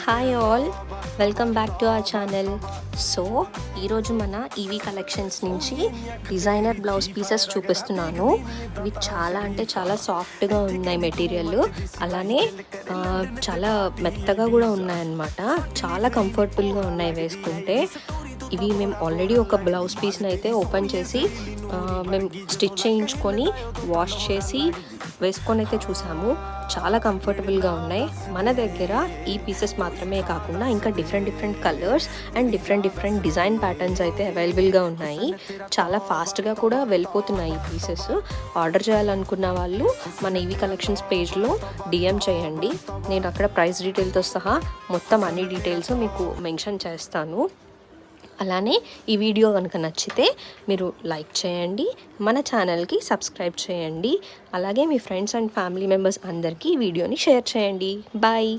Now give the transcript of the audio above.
Hi all, welcome back to our channel. So ఈరోజు మన EV collections నుంచి designer blouse pieces చూపిస్తున్నాను. ఇవి చాలా అంటే చాలా సాఫ్ట్గా ఉన్నాయి మెటీరియల్, అలానే చాలా మెత్తగా కూడా ఉన్నాయన్నమాట. చాలా కంఫర్టబుల్గా ఉన్నాయి వేసుకుంటే. ఇవి మేము ఆల్రెడీ ఒక బ్లౌజ్ పీస్ని అయితే ఓపెన్ చేసి మేము స్టిచ్ చేయించుకొని వాష్ చేసి వేసుకొని అయితే చూసాము. చాలా కంఫర్టబుల్గా ఉన్నాయి. మన దగ్గర ఈ పీసెస్ మాత్రమే కాకుండా ఇంకా different colours and different design patterns అయితే అవైలబుల్గా ఉన్నాయి. చాలా ఫాస్ట్గా కూడా వెళ్ళిపోతున్నాయి ఈ పీసెస్. ఆర్డర్ చేయాలనుకున్న వాళ్ళు మన ఈవీ కలెక్షన్స్ పేజ్లో డిఎం చేయండి. నేను అక్కడ ప్రైస్ డీటెయిల్తో సహా మొత్తం అన్ని డీటెయిల్స్ మీకు మెన్షన్ చేస్తాను. అలానే ఈ వీడియో కనుక నచ్చితే మీరు లైక్ చేయండి, మన ఛానల్కి సబ్స్క్రైబ్ చేయండి. అలాగే మీ ఫ్రెండ్స్ అండ్ ఫ్యామిలీ మెంబర్స్ అందరికీ ఈ వీడియోని షేర్ చేయండి. బాయ్.